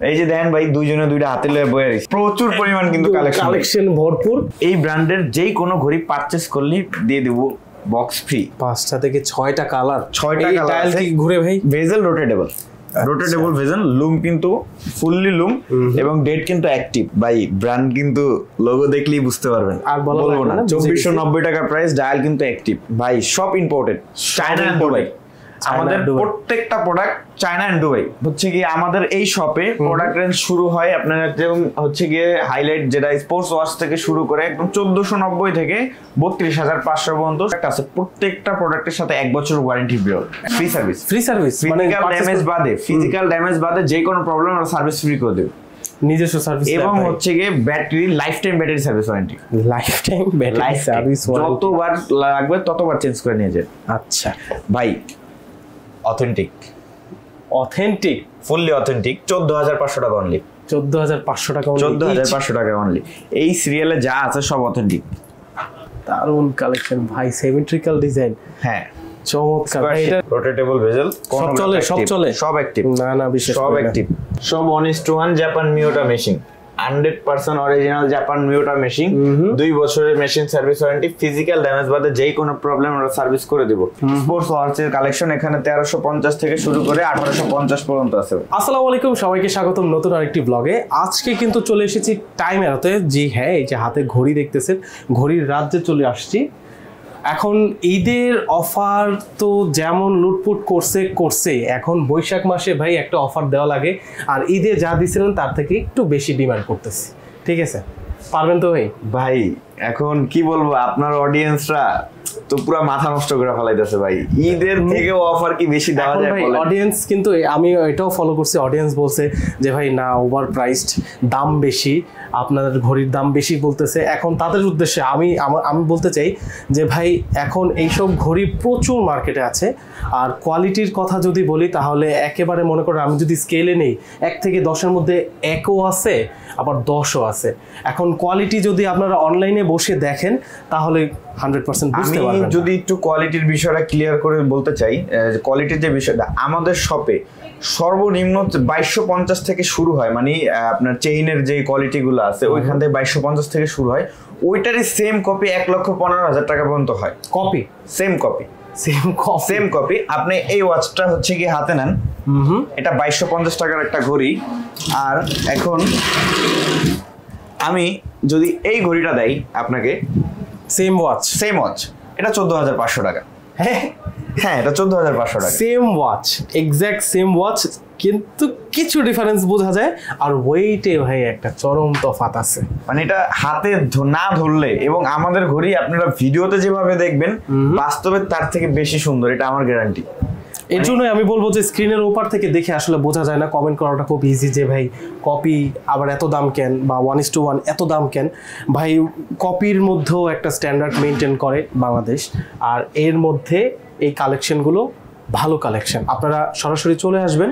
এই যে দেখেন ভাই দুইজনে দুইটা হাতে লয়ে বয়ে রয়েছে, প্রচুর পরিমাণ কিন্তু কালেকশন ভরপুর। এই ব্র্যান্ডের যেই কোনো ঘড়ি পারচেজ করলে দিয়ে দেবো বক্স ফ্রি। 5টা থেকে 6টা কালার, 6টা কালার ডায়াল কি ঘুরে ভাই? বেজেল রোটেটেবল, রোটেটেবল ভেজেল, লুম কিন্তু ফুললি লুম এবং ডেট কিন্তু অ্যাক্টিভ। ভাই ব্র্যান্ড কিন্তু লোগো দেখলেই বুঝতে পারবেন, আর বলবো না। 2490 টাকা প্রাইস, ডায়াল কিন্তু অ্যাক্টিভ। ভাই সব ইম্পোর্টেড, চায়না এন্ড দুবাই। আমাদের প্রত্যেকটা প্রোডাক্ট চায়না এন্ড দুবাই। হচ্ছে কি আমাদের এই শপে প্রোডাক্ট রেঞ্জ শুরু হয় আপনার যেমন হচ্ছে গিয়ে হাইলাইট যেটা স্পোর্টস ওয়াচ থেকে শুরু করে একদম 1490 থেকে 32500 পর্যন্ত আছে। প্রত্যেকটা প্রোডাক্টের সাথে 1 বছর warranty period, free service. Physical damage বাদে যে কোনো প্রবলেম আমরা সার্ভিস ফ্রি করে দেব, নিজস্ব সার্ভিস। এবং হচ্ছে গিয়ে battery life time battery service warranty, service যতবার লাগবে ততবার চেঞ্জ করে নিয়ে যান। আচ্ছা ভাই অথেন্টিক ফুললি অথেন্টিক 14500 টাকা অনলি, 14500 টাকা, 14500 টাকা অনলি। এই সিরিয়ালে যা আছে সব অথেন্টিক। দারুন কালেকশন ভাই, সিমেট্রিক্যাল ডিজাইন। হ্যাঁ চমৎকার। এটা রোটেটেবল ভেজেল, সব অ্যাক্টিভ। না বিশেষ সব অ্যাক্টিভ, সব 1:1 Japan Miyota machine, 100% original Japan Miyota machine. 2 বছরের machine service warranty. Physical damage বাদে যেই কোনো প্রবলেম আমরা সার্ভিস করে দেব। স্পোর্টস ওয়াচের কালেকশন এখানে 1350 থেকে শুরু করে 1850 পর্যন্ত আছে। আসসালামু আলাইকুম, সবাইকে স্বাগতম নতুন আরেকটি ব্লগে। আজকে কিন্তু চলে এসেছি টাইম এরাতে। জি হ্যাঁ, এই যে হাতে ঘড়ি দেখতেছেন, ঘড়ির রাজ্যে চলে আসছি। এখন ঈদের অফার তো যেমন লুটপুট করছে, এখন বৈশাখ মাসে ভাই একটা অফার দেওয়া লাগে, আর ঈদে যা দিছিলেন তার থেকে একটু বেশি ডিমান্ড করতেছি। ঠিক আছে, পারবেন তো ভাই? ভাই এখন কি বলবো, আপনার অডিয়েন্সরা তো পুরো মাথা নষ্ট করে ফেলাইতেছে ভাই। ঈদের থেকেও অফার কি বেশি দেওয়া যায়? ভাই অডিয়েন্স কিন্তু, আমি এটাও ফলো করছি, অডিয়েন্স বলছে যে ভাই না, ওভার প্রাইসড, দাম বেশি, আপনাদের ঘড়ির দাম বেশি বলতেছে। এখন তাদের উদ্দেশ্যে আমি বলতে চাই যে ভাই এখন এইসব ঘড়ি প্রচুর মার্কেটে আছে, আর কোয়ালিটির কথা যদি বলি তাহলে একেবারে মনে করেন আমি যদি স্কেলে নেই 1 থেকে 10-এর মধ্যে 1ও আছে, আবার 10ও আছে। এখন কোয়ালিটি যদি আপনারা অনলাইনে বসে দেখেন তাহলে 100% বুঝতে পারবেন। যদি একটু কোয়ালিটির বিষয়টা ক্লিয়ার করে বলতে চাই, কোয়ালিটির যে বিষয়টা আমাদের শপে সর্বনিম্ন 2250 থেকে শুরু হয়, মানে আপনার চেইনের যে কোয়ালিটিগুলো আছে ওইখান থেকে 2250 থেকে শুরু হয়। ওইটারই সেম কপি 1,15,000 টাকা পর্যন্ত হয়। Copy same copy. আপনি এই ওয়াচটা হচ্ছে কি হাতে নেন, এটা 2250 টাকার একটা ঘড়ি। আর এখন আমি যদি এই ঘড়িটা দেই আপনাকে, সেম ওয়াচ, এটা 14500 টাকা। হ্যাঁ এটা 14500 টাকা। Same watch, exact same watch, কিন্তু কিছু ডিফারেন্স বোঝা যায়। আর ওয়েটে ভাই একটা চরম তফাৎ আছে, মানে এটা হাতে না ধরলে, এবং আমাদের ঘড়ি আপনারা ভিডিওতে যেভাবে দেখবেন বাস্তবে তার থেকে বেশি সুন্দর, এটা আমার গ্যারান্টি। এর জন্যই আমি বলবো যে স্ক্রিনের ওপার থেকে দেখে আসলে বোঝা যায় না। কমেন্ট করাটা খুব ইজি যে ভাই কপি আবার এত দাম কেন, বা 1:1 এত দাম কেন। ভাই কপির মধ্যেও একটা স্ট্যান্ডার্ড মেনটেন করে বাংলাদেশ, আর এর মধ্যে এই কালেকশনগুলো ভালো কালেকশন। আপনারা সরাসরি চলে আসবেন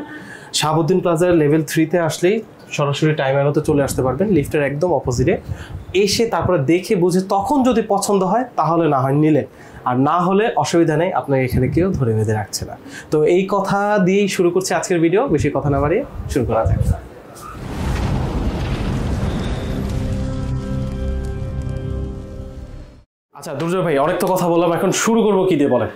শাহাবুদ্দিন প্লাজার লেভেল 3-তে আসলেই সরাসরি টাইম এরোতে চলে আসতে পারবেন, লিফটের একদম অপোজিটে। এসে তারপরে দেখে বুঝে তখন যদি পছন্দ হয় তাহলে না হয় নিলেন, আর না হলে অসুবিধা নেই, আপনাকে এখানে কেউ ধরে বেঁধে রাখছে না। তো এই কথা দিয়েই শুরু করছি আজকের ভিডিও, বেশি কথা না বাড়িয়ে শুরু করা যাক। আচ্ছা দুর্জয় ভাই, অনেক তো কথা বললাম, এখন শুরু করবো কি দিয়ে বলেন?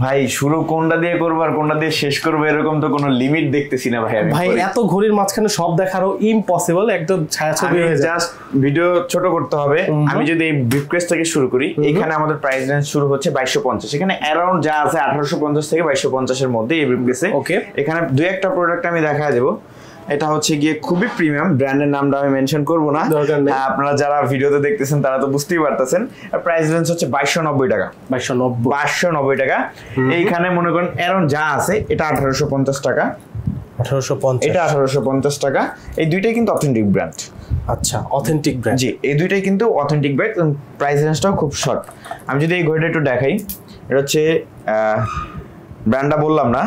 ভাই শুরু কোনটা দিয়ে করবো আর কোনটা দিয়ে শেষ করবো এরকম তো কোনো লিমিট দেখতেছি না ভাই। ভাই এত ঘড়ির মাঝখানে সব দেখারও ইম্পসিবল, একদম ছায়াছবি হয়ে যায়। জাস্ট ভিডিও ছোট করতে হবে। আমি যদি এই ব্রিফকেস থেকে শুরু করি, এখানে আমাদের প্রাইস রেঞ্জ শুরু হচ্ছে 2250। এখানে অ্যারাউন্ড যা আছে 1850 থেকে 2250 এর মধ্যে এই ব্রিফকেসে। ওকে, এখানে দুই একটা প্রোডাক্ট আমি দেখায় দেবো। এটা হচ্ছে গিয়ে খুবই প্রিমিয়াম, ব্র্যান্ডের নামটা আমি মেনশন করবো না, আপনারা যারা ভিডিওতে দেখতেছেন তারা তো বুঝতেই পারতেছেন। প্রাইস রেঞ্জ হচ্ছে 2290 টাকা। 2290 টাকা। এইখানে মনে করেন অ্যারাউন্ড যা আছে এটা 1850 টাকা। 1850, এটা 1850 টাকা। এই দুইটাই কিন্তু অথেন্টিক ব্র্যান্ড। আচ্ছা, অথেন্টিক ব্র্যান্ড। জি, এই দুইটাই কিন্তু অথেন্টিক ব্র্যান্ড। প্রাইস রেঞ্জটাও খুব শর্ট। আমি যদি এই ঘড়িটা একটু দেখাই, এটা হচ্ছে ব্র্যান্ডটা বললাম না,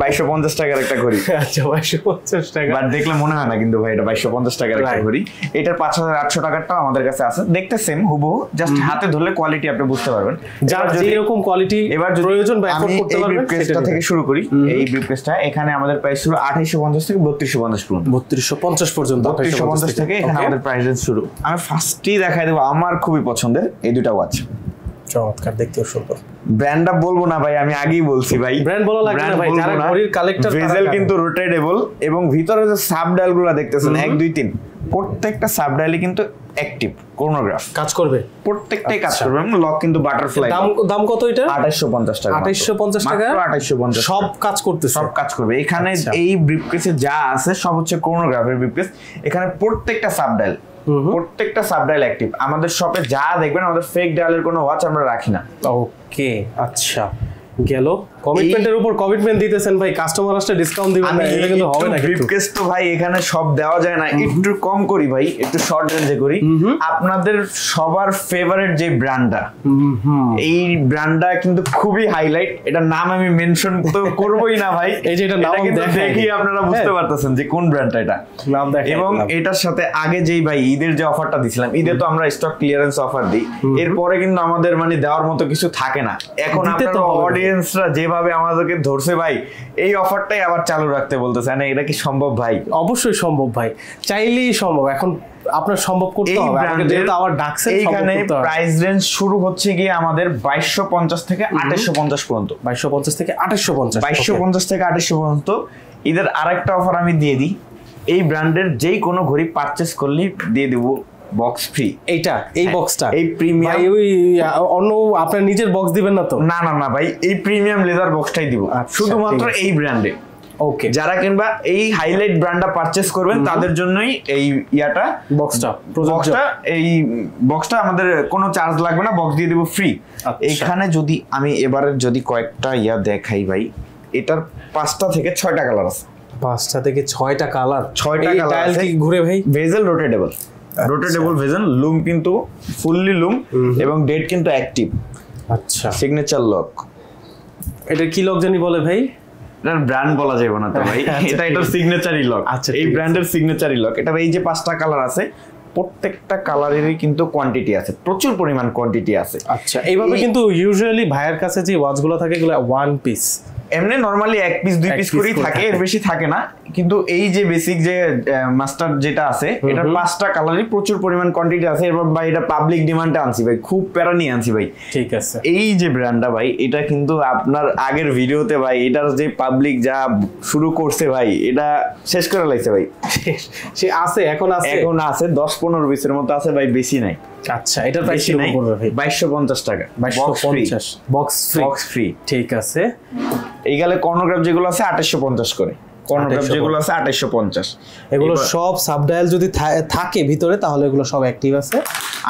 2250 টাকার একটা ঘড়ি। আচ্ছা 2250 টাকা, বাট দেখলে মনে হয় না কিন্তু ভাই এটা 2250 টাকার একটা ঘড়ি। এটার 5800 টাকারটাও আমাদের কাছে আছে, দেখতে সেম হুবহু, জাস্ট হাতে ধরলে কোয়ালিটি আপনি বুঝতে পারবেন। যার যেরকম কোয়ালিটি এবার প্রয়োজন বা এফোর্ড করতে পারবেন সেটা থেকে শুরু করি। এই ব্রিফকেসটা এখানে আমাদের প্রাইস ছিল 2850 থেকে 3250 পর্যন্ত, 3250 পর্যন্ত, 3250 থেকে এখানে আমাদের প্রাইস রেঞ্জ শুরু। আমি ফার্স্টেই দেখাই দেবো আমার খুবই পছন্দের এই দুটো ওয়াচ। চমৎকার, দেখতেও সুন্দর। ব্র্যান্ডটা বলবো না ভাই, আমি আগেই বলছি ভাই, ব্র্যান্ড বলা লাগবে না ভাই, যারা ঘড়ির কালেক্টর। ভেজেল কিন্তু রোটেটেবল এবং ভিতরে যে সাব ডায়াল গুলো দেখতেছেন 1 2 3 প্রত্যেকটা সাব ডায়ালই কিন্তু অ্যাক্টিভ ক্রোনোগ্রাফ কাজ করবে, প্রত্যেকটাই কাজ করবে। এবং লক কিন্তু বাটারফ্লাই। দাম কত এটা? 2850 টাকা। 2850 টাকা, 2850 সব কাজ করতেছে, সব কাজ করবে। এখানে এই ব্রিফকেসে যা আছে সব হচ্ছে ক্রোনোগ্রাফের ব্রিফকেস। এখানে প্রত্যেকটা সাব ডায়াল, প্রত্যেকটা সাব ডায়াল অ্যাক্টিভ। আমাদের শপে যা দেখবেন আমাদের ফেক ডায়ালের কোনো ওয়াচ আমরা রাখি না। ওকে, আচ্ছা গেল। কমিটমেন্টের উপর কমিটমেন্ট দিতেছেন ভাই, কাস্টমার আসলে ডিসকাউন্ট দিবেন না, এটা কিন্তু হবে না। ব্রিফকেস তো ভাই এখানে সব দেওয়া যায় না, একটু কম করি ভাই, একটু শর্ট রেঞ্জে করি। আপনাদের সবার ফেভারিট যে ব্র্যান্ডটা, এই ব্র্যান্ডটা কিন্তু খুবই হাইলাইট। এটার নাম আমি মেনশন তো করবই না ভাই, এই যে এটা নাম দেখি আপনারা বুঝতে পারতেছেন যে কোন ব্র্যান্ডটা এটা নাম দেখেন। এবং এটার সাথে আগে যেই ভাই ঈদের যে অফারটা দিছিলাম, ঈদে তো আমরা স্টক ক্লিয়ারেন্স অফার দিই, এরপরে কিন্তু আমাদের মানে দেওয়ার মতো কিছু থাকে না। এখন আপনারা অডিয়েন্সরা যেভাবে আমাদেরকে ধরছে ভাই, এই অফারটাই আবার চালু রাখতে বলতেছে না, এটা কি সম্ভব ভাই? অবশ্যই সম্ভব ভাই, চাইলেই সম্ভব। এখন আপনার সম্ভব করতে হবে, আমাকে যেহেতু আবার ডাকছেন। এইখানে প্রাইস রেঞ্জ শুরু হচ্ছে গিয়ে আমাদের 2250 থেকে 2850 পর্যন্ত। 2250 থেকে 2850, 2250 থেকে 2800 পর্যন্ত। ঈদের আরেকটা অফার আমি দিয়ে দিই, এই ব্র্যান্ডের যেই কোনো ঘড়ি পারচেজ করলে দিয়ে দেব বক্স ফ্রি। এইটা, এই বক্সটা, এই প্রিমিয়াম, ওই অন্য আপনার নিজের বক্স দিবেন না তো? না না না ভাই, এই প্রিমিয়াম লেদার বক্সটাই দিব শুধুমাত্র এই ব্র্যান্ডে। ওকে, যারা কিংবা এই হাইলাইট ব্র্যান্ডটা পারচেজ করবেন তাদের জন্যই এই ইয়াটা, এই বক্সটা আমাদের কোনো চার্জ লাগবে না, বক্স দিয়ে দেব ফ্রি। এখানে যদি আমি এবারে যদি কয়েকটা ইয়া দেখাই ভাই, এটার 5টা থেকে 6টা কালার আছে। 5টা থেকে 6টা কালার, 6টা কালার আছে। ঘুরে ভাই, ভেজেল রোটেটেবল, রোটেটেবল ভেজেল, লুম কিন্তু ফুললি লুম এবং ডেট কিন্তু অ্যাক্টিভ। আচ্ছা, সিগনেচার লক। এটা কি লক জানি বলে ভাই? এটার ব্র্যান্ড বলা যাবে না তো ভাই, এটা এটার সিগনেচারই লক। আচ্ছা, এই ব্র্যান্ডের সিগনেচারই লক। এটা এই যে 5টা কালার আছে, প্রত্যেকটা কালারেরই কিন্তু কোয়ান্টিটি আছে, প্রচুর পরিমাণ কোয়ান্টিটি আছে। আচ্ছা, এইভাবে কিন্তু ইউজুয়ালি ভাইয়ের কাছে যে ওয়াচগুলো থাকে এগুলো ওয়ান পিস, এমনি নরমালি 1 পিস 2 পিস করেই থাকে, এর বেশি থাকে না। কিন্তু এই যে বেসিক যে মাস্টার যেটা আছে, এটার 5টা কালারই প্রচুর পরিমাণ কোয়ান্টিটি আছে। এরপর ভাই এটা পাবলিক ডিমান্ডে আনছি ভাই, খুব প্যারা নিয়ে আনছি ভাই। ঠিক আছে, এই যে ব্র্যান্ডটা ভাই, এটা কিন্তু আপনার আগের ভিডিওতে ভাই এটার যে পাবলিক যা শুরু করছে ভাই, এটা শেষ করে লাইছে ভাই। সে আছে, এখন আছে 10-15 পিসের মতো আছে ভাই, বেশি নাই। আচ্ছা, এটার প্রাইস কি পড়বে ভাই? 2250 টাকা, 2250 বক্স ফ্রি। ঠিক আছে, এই গেলে কর্নোগ্রাফ যেগুলো আছে 2850 করে, কর্নোগ্রাফ যেগুলো আছে 2850। এগুলো সব সাবডায়াল যদি থাকে ভিতরে তাহলে এগুলো সব অ্যাক্টিভ আছে,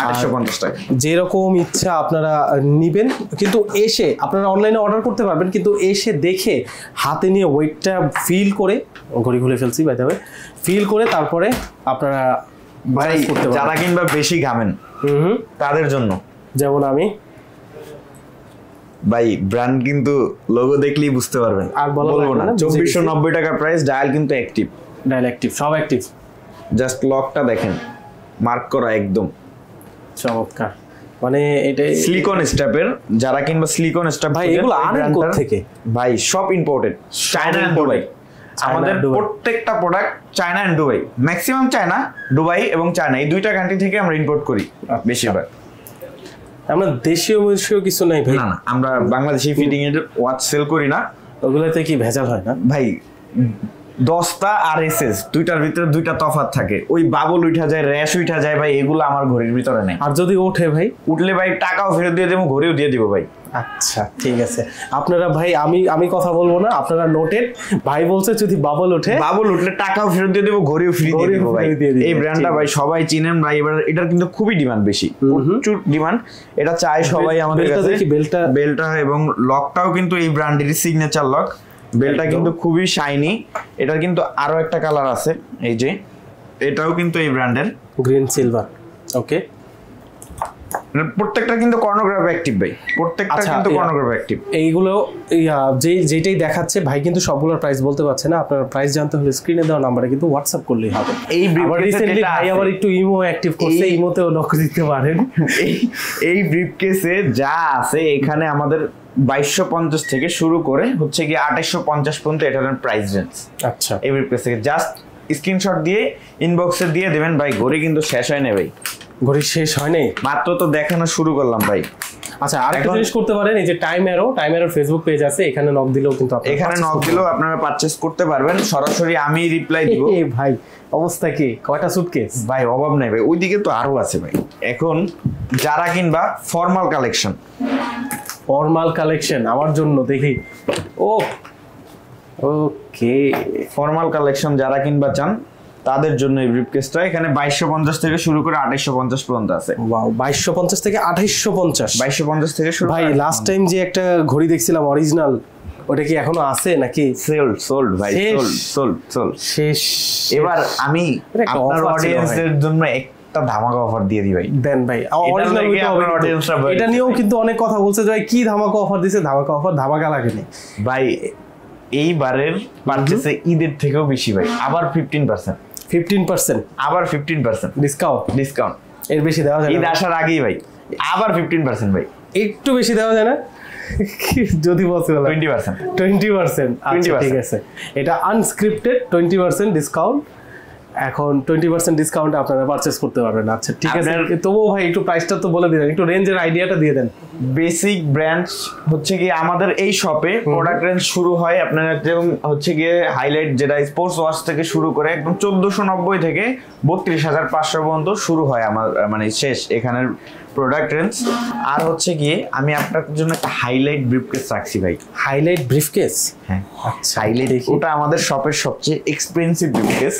2850 টাকা। যেরকম ইচ্ছা আপনারা নিবেন, কিন্তু এসে আপনারা অনলাইনে অর্ডার করতে পারবেন, কিন্তু এসে দেখে হাতে নিয়ে ওয়েটটা ফিল করে, ঘড়ি খুলে ফেলছি বাই দ্য ওয়ে, ফিল করে তারপরে আপনারা ভাই যারা কিংবা বেশি ঘামেন তাদের জন্য, যেমন আমি ভাই ব্র্যান্ড কিন্তু লোগো দেখলেই বুঝতে পারবেন, আর বলবো না। 2490 টাকা প্রাইস, ডায়াল কিন্তু অ্যাক্টিভ, ডায়াল অ্যাক্টিভ, সব অ্যাক্টিভ। জাস্ট লকটা দেখেন, মার্ক করা একদম চমৎকার। মানে এটা সিলিকন স্ট্র্যাপের, যারা কিংবা সিলিকন স্ট্র্যাপ, ভাই এগুলো আনেন কোথা থেকে ভাই? সব ইম্পোর্টেড, চায়না এন্ড দুবাই। আমাদের প্রত্যেকটা product China and Dubai, maximum China, Dubai এবং চায়না, এই দুইটা কান্ট্রি থেকে আমরা ইম্পোর্ট করি বেশিরভাগ। আমরা দেশীয় কিছু নাই ভাই? না না, আমরা বাংলাদেশি ফিটিং এর ওয়াচ সেল করি না। ওগুলোতে কি ভেজাল হয় না ভাই? 10টা আর এসএস, দুইটার ভিতরে দুইটা তফাৎ থাকে। ওই বাবল উঠা যায়, র্যাশ উঠা যায় ভাই, এগুলো আমার ঘড়ির ভিতরে নেই। আর যদি ওঠে ভাই? উঠলে ভাই টাকাও ফেরত দিয়ে দেবো, ঘড়িও দিয়ে দিব ভাই। আচ্ছা ঠিক আছে, আপনারা ভাই আমি কথা বলবো না, আপনারা নোটেড। ভাই বলছে যদি বাবল উঠলে টাকাও ফেরত দিয়ে দেবো, ঘড়িও ফ্রি দিয়ে দেবো ভাই। এই ব্র্যান্ডটা ভাই সবাই চিনেন ভাই, এবার এটার কিন্তু খুবই ডিমান্ড বেশি, প্রচুর ডিমান্ড। এটা চাই সবাই আমাদের কাছে। বেলটা এবং লকটাও কিন্তু এই ব্র্যান্ডেরই সিগনেচার লক। বেলটা কিন্তু খুবই শাইনি। এটার কিন্তু আরো একটা কালার আছে, এই যে এটাও কিন্তু এই ব্র্যান্ডের, গ্রিন সিলভার। ওকে, প্রত্যেকটা কিন্তু কর্নোগ্রাফ অ্যাক্টিভ ভাই, প্রত্যেকটা কিন্তু কর্নোগ্রাফ অ্যাক্টিভ। এইগুলো যেটাই দেখাচ্ছে ভাই কিন্তু সবগুলোর প্রাইস বলতে পারছে না, আপনার প্রাইস জানতে হলে স্ক্রিনে দেওয়া নাম্বারে কিন্তু হোয়াটসআপ করলেই হবে। এই রিসেন্টলি ভাই আবার একটু ইমো অ্যাক্টিভ করছে, ইমোতেও লক্ষ্য দিতে পারেন। এই ব্রিফকেসে যা আছে এখানে আমাদের 2250 থেকে শুরু করে হচ্ছে কি 2850 পর্যন্ত এটার প্রাইস রেঞ্জ। আচ্ছা, এই ব্রিফকেস থেকে জাস্ট স্ক্রিনশট দিয়ে ইনবক্সে দিয়ে দেবেন ভাই। ঘড়ি কিন্তু শেষ হয় না ভাই, ঘড়ি শেষ হয় নাই, মাত্র তো দেখানো শুরু করলাম ভাই। আচ্ছা, আরেকটা জিনিস করতে পারেন, এই যে টাইম অ্যারো ফেসবুক পেজ আছে, এখানে নক দিলেও কিন্তু এখানে নক দিলেও আপনারা পারচেজ করতে পারবেন, সরাসরি আমি রিপ্লাই দিব। ভাই অবস্থা কি, কয়টা সুটকেস ভাই? অভাব নাই ভাই, ওইদিকে তো আরো আছে ভাই। এখন যারা কিনবা ফর্মাল কালেকশন আমার জন্য দেখি। ওকে, ফর্মাল কালেকশন যারা কিনবা চান তাদের জন্য এই ব্রিফকেসটা। এখানে 2250 থেকে শুরু করে 2850 পর্যন্ত আছে। ওয়াও, 2250 থেকে 2850, 2250 থেকে শুরু। ভাই লাস্ট টাইম যে একটা ঘড়ি দেখছিলাম অরিজিনাল, ওটা কি এখনো আছে নাকি? সোল্ড ভাই, সোল্ড শেষ। এবার আমি আপনার অডিয়েন্সের জন্য একটা ধামাকা অফার দিয়ে দিই ভাই। দেন ভাই, অরিজিনাল এটা নিয়েও কিন্তু অনেক কথা বলছে যে ভাই কি ধামাকা অফার দিছে। ধামাকা লাগেনি ভাই। এইবারের পারচেসে ঈদের থেকেও বেশি ভাই, আবার 15%, আবার 15% ডিসকাউন্ট। এর বেশি দেওয়া যায় না, ঈদ আসার আগেই ভাই আবার 15% ভাই। একটু বেশি দেওয়া যায় না যদি পসিবল? 20%। আচ্ছা ঠিক আছে, এটা আনস্ক্রিপ্টেড 20% ডিসকাউন্ট। এখন 20% ডিসকাউন্টে আপনারা পারচেজ করতে পারবেন। আচ্ছা ঠিক আছে, তবুও ভাই একটু প্রাইসটা তো বলে দিলেন, একটু রেঞ্জের আইডিয়াটা দিয়ে দেন। বেসিক ব্র্যান্ড হচ্ছে কি আমাদের এই শপে প্রোডাক্ট রেঞ্জ শুরু হয় আপনার যেমন হচ্ছে গিয়ে হাইলাইট যেটা স্পোর্টস ওয়াচ থেকে শুরু করে একদম 1490 থেকে 32500 পর্যন্ত শুরু হয় আমার, মানে শেষ এখানের প্রোডাক্ট রেঞ্জ। আর হচ্ছে গিয়ে আমি আপনার জন্য একটা হাইলাইট ব্রিফকেস রাখছি ভাই। Highlight briefcase? হ্যাঁ, হাইলাইট, ওটা আমাদের শপের সবচেয়ে এক্সপেন্সিভ ব্রিফকেস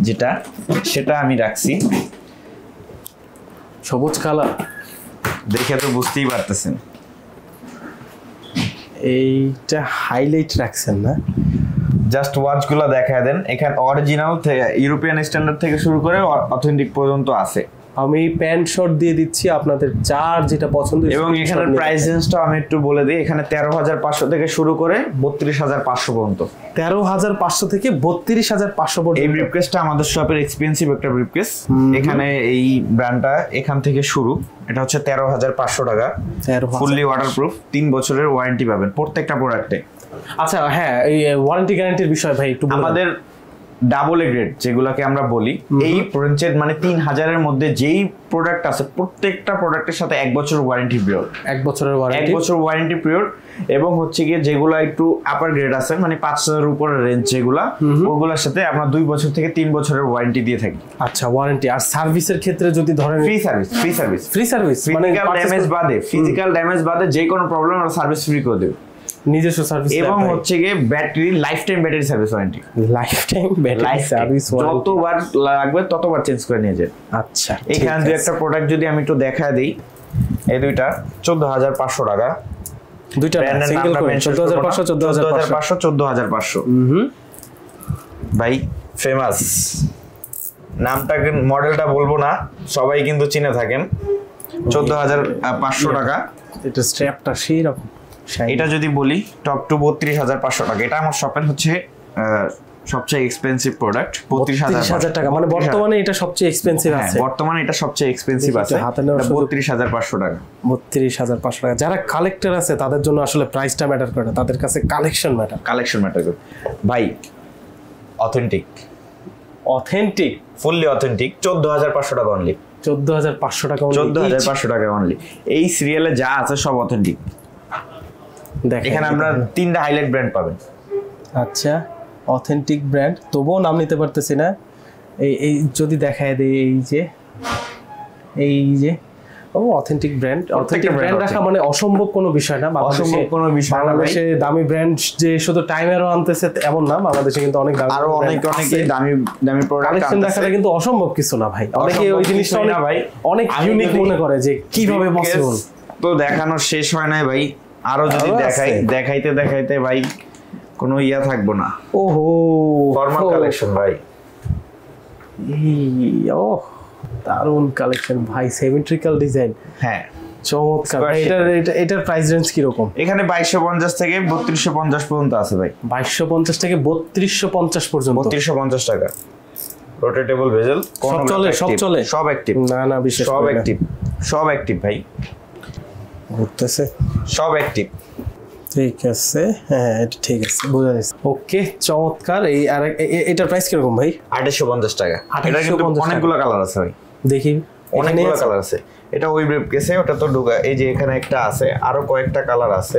যেটা, সেটা আমি রাখছি সবুজ কালার, দেখে তো বুঝতেই পারতেছেন। এইটা হাইলাইট রাখছেন না? জাস্ট ওয়াচগুলো দেখায় দেন। এখানে অরিজিনাল থেকে ইউরোপিয়ান স্ট্যান্ডার্ড থেকে শুরু করে অথেন্টিক পর্যন্ত আছে। আমি প্যান্ট শর্ট দিয়ে দিচ্ছি আপনাদের, যার যেটা পছন্দ। এবং এখানে প্রাইস রেঞ্জটা আমি একটু বলে দিই। এখানে 13500 থেকে শুরু করে 32500 পর্যন্ত। 13500 থেকে 32500 পর্যন্ত। এই ব্রিফকেসটা আমাদের শপের এক্সপেন্সিভ একটা ব্রিফকেস। এখানে এই ব্র্যান্ডটা এখান থেকে শুরু, এটা হচ্ছে 13500 টাকা। ফুললি ওয়াটারপ্রুফ, 3 বছরের ওয়ারেন্টি পাবেন প্রত্যেকটা প্রোডাক্টে। আচ্ছা হ্যাঁ, এই ওয়ারেন্টি গ্যারান্টির বিষয় ভাই একটু আমাদের ডাবল এ গ্রেড যেগুলোকে আমরা বলি, এই রেঞ্জের মানে 3000 এর মধ্যে যেই প্রোডাক্ট আছে প্রত্যেকটা প্রোডাক্টের সাথে 1 বছর ওয়ারেন্টি পিরিয়ড। 1 বছরের ওয়ারেন্টি পিরিয়ড। এবং হচ্ছে গিয়ে যেগুলো একটু আপার গ্রেড আছে মানে 5000 এর উপরের রেঞ্জ যেগুলা, ওগুলোর সাথে আমরা 2 বছর থেকে 3 বছরের ওয়ারেন্টি দিয়ে থাকি। আচ্ছা, ওয়ারেন্টি। আর সার্ভিসের ক্ষেত্রে যদি ধরেন ফ্রি সার্ভিস মানে ফিজিক্যাল ড্যামেজ বাদে যে কোনো প্রবলেম আমরা সার্ভিস ফ্রি করে দেব। নিজস্ব সার্ভিস এবং হচ্ছে গিয়ে battery life time battery service warranty. যতবার লাগবে ততবার চেঞ্জ করে নিয়ে যায়। আচ্ছা, এখানে দুই একটা প্রোডাক্ট যদি আমি একটু দেখায় দিই, এই দুইটা 14500 টাকা। দুইটা সিঙ্গেল করে 14500 ভাই ফেমাস। নামটা মডেলটা বলবো না, সবাই কিন্তু চিনে থাকেন। 14500 টাকা। এটা স্ট্র্যাপটা সেই রকম। এটা যদি বলি টপ টু 32500 টাকা। এটা আমার শপের হচ্ছে সবচেয়ে এক্সপেন্সিভ প্রোডাক্ট। 32000 টাকা, মানে বর্তমানে এটা সবচেয়ে এক্সপেন্সিভ আছে। বর্তমানে এটা সবচেয়ে এক্সপেন্সিভ আছে, 32500 টাকা। 32500 টাকা। যারা কালেক্টর আছে তাদের জন্য আসলে প্রাইসটা ম্যাটার করে না, তাদের কাছে কালেকশন ম্যাটার করে। ভাই অথেন্টিক ফুললি অথেন্টিক 14500 টাকা অনলি। 14500 টাকা, 14500 টাকা অনলি। এই সিরিয়ালে যা আছে সব অথেন্টিক। এখানে আমরা 3টা হাইলাইট ব্র্যান্ড পাবেন। আচ্ছা, অথেন্টিক ব্র্যান্ড, তবুও নাম নিতে পারতেছি না। এই যদি দেখায় দেই, এই যে অথেন্টিক ব্র্যান্ড রাখা মানে অসম্ভব কোনো বিষয় না। বাংলাদেশে দামি ব্র্যান্ড যে শুধু টাইমেরও আনতেছে এমন না, বাংলাদেশে কিন্তু অনেক দামি প্রোডাক্ট রাখাটা কিন্তু অসম্ভব কিছু না ভাই। অনেকে ওই জিনিসটা অনেক ইউনিক মনে করে যে কিভাবে পসিবল। তো দেখানো শেষ হয় নাই ভাই, আরো যদি দেখাইতে ভাই কোনো ইয়া থাকবো না। ওহো, ফর্মাল কালেকশন ভাই। দারুন কালেকশন ভাই, সিমেট্রিক্যাল ডিজাইন, হ্যাঁ চমৎকার। এটার প্রাইস রেঞ্জ কি রকম? এখানে 2250 থেকে 3250 পর্যন্ত আছে ভাই। 2250 থেকে 3250 পর্যন্ত, 3250 টাকা। রোটেটেবল ভেজেল, সব চলে, সব চলে, সব অ্যাক্টিভ। না বিশেষ সব অ্যাক্টিভ, সব অ্যাক্টিভ ভাই, ঘুরতেছে, সব অ্যাক্টিভ। ঠিক আছে, হ্যাঁ এটা ঠিক আছে, বোঝা যাচ্ছে। ওকে, চমৎকার। এই আর এটার প্রাইস কিরকম ভাই? 2850 টাকা। এটা কিন্তু অনেকগুলো কালার আছে ভাই, দেখি অনেকগুলো কালার আছে। এটা ওই ব্রেপ কেসে, ওটা তো ঢোকা, এই যে এখানে একটা আছে, আরো কয়েকটা কালার আছে।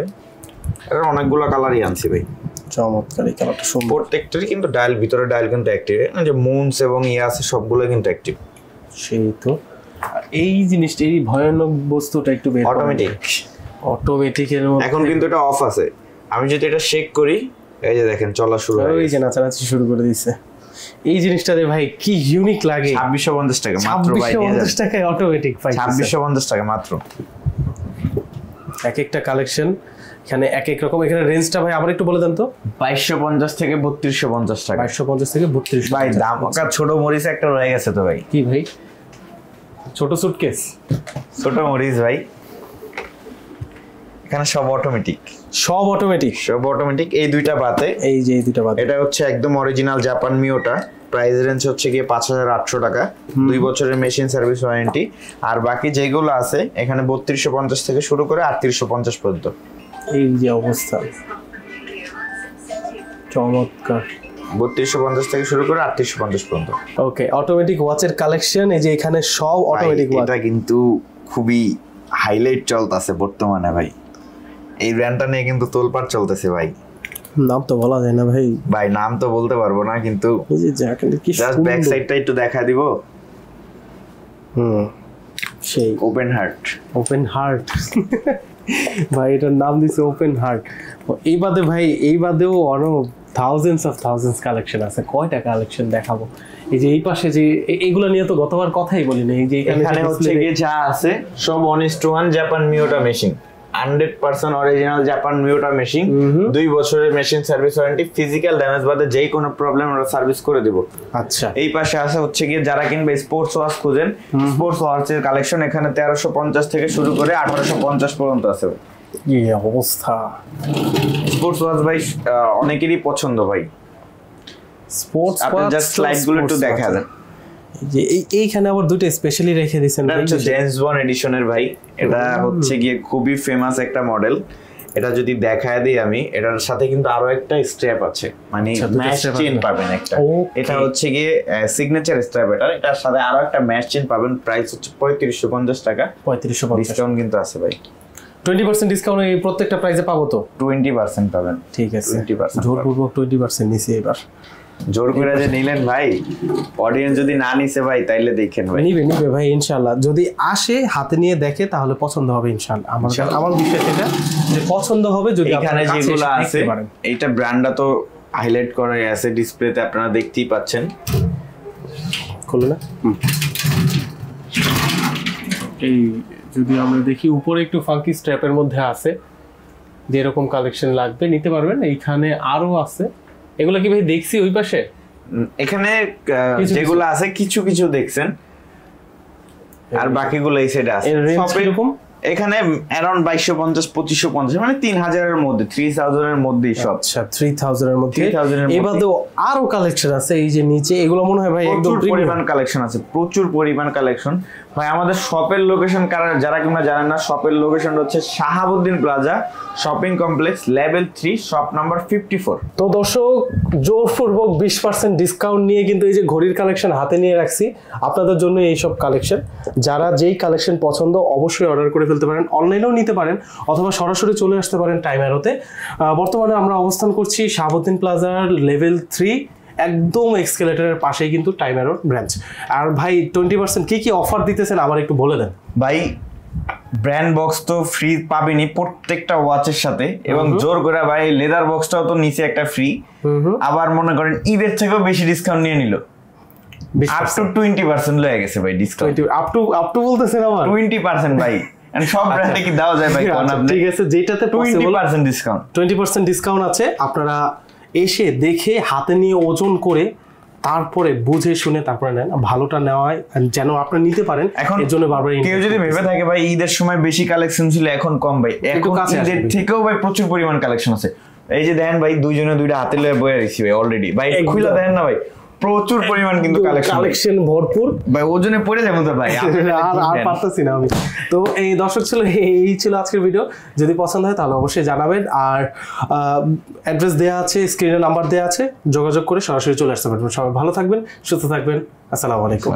এটা অনেকগুলো কালারই আনছি ভাই। চমৎকার, এই কালারটা সুন্দর। প্রত্যেকটারই কিন্তু ডায়াল, ভিতরে ডায়াল কিন্তু অ্যাক্টিভ, যে মুনস এবং ইয়ে আছে সবগুলো কিন্তু অ্যাক্টিভ। সেই তো এই জিনিসটা, এই ভয়ানক বস্তুটা একটু বের অটোমেটিক, অটোমেটিকের মধ্যে। এখন কিন্তু এটা অফ আছে, আমি যদি এটা শেক করি, এই যে দেখেন চলা শুরু হয়ে ওই যে নাচানাচি শুরু করে দিচ্ছে। এই জিনিসটাতে ভাই কি ইউনিক লাগে। 2650 টাকা মাত্র ভাই, 2650 টাকায় অটোমেটিক পাই। 2650 টাকা মাত্র। এক একটা কালেকশন এখানে এক এক রকম। এখানে রেঞ্জটা ভাই আবার একটু বলে দেন তো। 2250 থেকে 3250 টাকা। 2250 থেকে 32 ভাই দাম ওকা ছোট মরিচ একটা রয়ে গেছে তো ভাই। কি ভাই? ছোট সুটকেস, ছোট মরিচ ভাই, এখানে সব অটোমেটিক, সব অটোমেটিক, সব অটোমেটিক। এই দুইটা বাতে, এই যে এই দুইটা বাদ, এটা হচ্ছে একদম অরিজিনাল জাপান মিওটা। প্রাইস রেঞ্জ হচ্ছে গিয়ে 5800 টাকা, 2 বছরের মেশিন সার্ভিস ওয়ারেন্টি। আর বাকি যেগুলো আছে এখানে 3250 থেকে শুরু করে 3850 পর্যন্ত। এই যে অবস্থা, চমৎকার। 3250 থেকে শুরু করে 3850 পর্যন্ত। ওকে, অটোমেটিক ওয়াচের কালেকশন, এই যে এখানে সব অটোমেটিক ওয়াচ। এটা কিন্তু খুবই হাইলাইট চলতেছে বর্তমানে ভাই, এই ব্র্যান্ডটা নিয়ে কিন্তু তোলপাড় চলতেছে ভাই। নাম তো বলা যায় না ভাই, ভাই নাম তো বলতে পারবো না, কিন্তু এই যে জ্যাকেট কি জাস্ট ব্যাক সাইডটা একটু দেখা দিব। সেই ওপেন হার্ট, ওপেন হার্ট ভাই, এটার নাম দিছে ওপেন হার্ট। এই বাদে ভাই, এই বাদেও আরো থাউজেন্ডস কালেকশন আছে। কয়টা কালেকশন দেখাবো? এই যে এই পাশে যে এইগুলো নিয়ে তো গতবার কথাই বলি না। এই যে এখানে হচ্ছে কি যা আছে সব 1:1 Japan Miyota machine, 100% original Japan Miyota machine. 2 বছরের machine service warranty, physical damage বাদে যেই কোনো প্রবলেম আমরা সার্ভিস করে দেব। আচ্ছা, এই পাশে আছে হচ্ছে কি যারা কিনবে স্পোর্টস ওয়াচ খুঁজেন, স্পোর্টস ওয়াচের কালেকশন এখানে 1350 থেকে শুরু করে 1850 পর্যন্ত আছে। কি অবস্থা! স্পোর্টস ওয়াচ ভাই অনেকেরই পছন্দ ভাই। স্পোর্টস আপনি জাস্ট স্লাইডগুলো একটু দেখা দেন। যে এইখানে আবার দুটো স্পেশালি রেখে দিয়েছেন। এটা হচ্ছে জেমস বন্ড এডিশনের ভাই, এটা হচ্ছে গিয়ে খুবই ফেমাস একটা মডেল। এটা যদি দেখায় দিই আমি, এটার সাথে কিন্তু আরো একটা স্ট্র্যাপ আছে, মানে ম্যাশ চেইন পাবেন একটা। এটা হচ্ছে গিয়ে সিগনেচার স্ট্র্যাপ, এটার সাথে আরো একটা ম্যাশ চেইন পাবেন। প্রাইস হচ্ছে 3550 টাকা। 3550 ডিসকাউন্ট কিন্তু আছে ভাই, 20% ডিসকাউন্ট এই প্রত্যেকটা প্রাইসে পাবো তো? 20% পাবেন। ঠিক আছে, 20% জোরপূর্বক 20% নিছি এবার। জোর করে যে নিলেন ভাই, অডিয়েন্স যদি না নিছে ভাই তাইলে দেখেন ভাই। নিবে ভাই ইনশাআল্লাহ। যদি আসে হাতে নিয়ে দেখে তাহলে পছন্দ হবে ইনশাআল্লাহ। আমার বিশ্বাস এটা যে পছন্দ হবে। যদি এখানে যেগুলো আছে, এইটা ব্র্যান্ডটা তো হাইলাইট করা আছে ডিসপ্লেতে, আপনারা দেখতেই পাচ্ছেন। খুলে না, এই যদি আমরা দেখি উপরে একটু ফাঙ্কি স্ট্র্যাপের মধ্যে আছে, যে এরকম কালেকশন লাগবে নিতে পারবেন। এইখানে আরো আছে, এগুলো কি ভাই দেখছি ওই পাশে? এখানে যেগুলো আছে কিছু কিছু দেখছেন, আর বাকিগুলো এই সাইডে আছে। এরকম এখানে অ্যারাউন্ড 2250 মানে 3000 এর মধ্যে, 3000 এর মধ্যেই সব। আচ্ছা, 3000 এর মধ্যে। এবারেও আরো কালেকশন আছে এই যে নিচে, এগুলো মনে হয় ভাই একদম পরিমাণ কালেকশন আছে, প্রচুর পরিমাণ কালেকশন ভাই। আমাদের শপের লোকেশন যারা কিংবা জানেন না, শপের লোকেশন হচ্ছে Shahabuddin plaza shopping complex, level 3, shop number 54। তো দর্শক, জোরপূর্বক 20% ডিসকাউন্ট নিয়ে কিন্তু এই যে ঘড়ির কালেকশন হাতে নিয়ে রাখছি আপনাদের জন্য। এই সব কালেকশন যারা যেই কালেকশন পছন্দ অবশ্যই অর্ডার করে ফেলতে পারেন, অনলাইনেও নিতে পারেন অথবা সরাসরি চলে আসতে পারেন টাইম অ্যারোতে। বর্তমানে আমরা অবস্থান করছি শাহাবুদ্দিন প্লাজার লেভেল 3, একদম এক্সকেলেটরের পাশেই কিন্তু টাইম অ্যারো ব্রাঞ্চ। আর ভাই 20% কি অফার দিতেছেন আমার একটু বলে দেন ভাই। ব্র্যান্ড বক্স তো ফ্রি পাবেনই প্রত্যেকটা ওয়াচের সাথে, এবং জোর করে ভাই লেদার বক্সটাও তো নিচে একটা ফ্রি। আবার মনে করেন ঈদের থেকেও বেশি ডিসকাউন্ট নিয়ে নিল, আপ টু 20% লয়ে গেছে ভাই ডিসকাউন্ট। আপ টু বলতেছেন আমার 20% ভাই। এন্ড সব ব্র্যান্ডে কি দেওয়া যায় ভাই? ঠিক আছে, যেটাতে 20% ডিসকাউন্ট, 20% ডিসকাউন্ট আছে। আপনারা এসে দেখে হাতে নিয়ে ওজন করে তারপরে বুঝে শুনে তারপরে নেন, ভালোটা নেওয়ায় যেন আপনি নিতে পারেন। এখন এর জন্য বারবার কেউ যদি ভেবে থাকে ভাই ঈদের সময় বেশি কালেকশন ছিল এখন কম, ভাই এখন ঈদের থেকেও ভাই প্রচুর পরিমাণ কালেকশন আছে। এই যে দেখেন ভাই দুইজনে দুইটা হাতে লয়ে বয়ে রইছি ভাই অলরেডি, ভাই খুলে দেখেন না ভাই প্রচুর পরিমাণ কিন্তু কালেকশন ভরপুর ভাই, ওজনে পড়ে যাবেন তো ভাই আর পারতেছি না আমি। তো এই দর্শক এই ছিল আজকের ভিডিও। যদি পছন্দ হয় তাহলে অবশ্যই জানাবেন, আর অ্যাড্রেস দেওয়া আছে, স্ক্রিনে নাম্বার দেওয়া আছে, যোগাযোগ করে সরাসরি চলে আসতে পারবেন। সবাই ভালো থাকবেন, সুস্থ থাকবেন, আসসালামু আলাইকুম।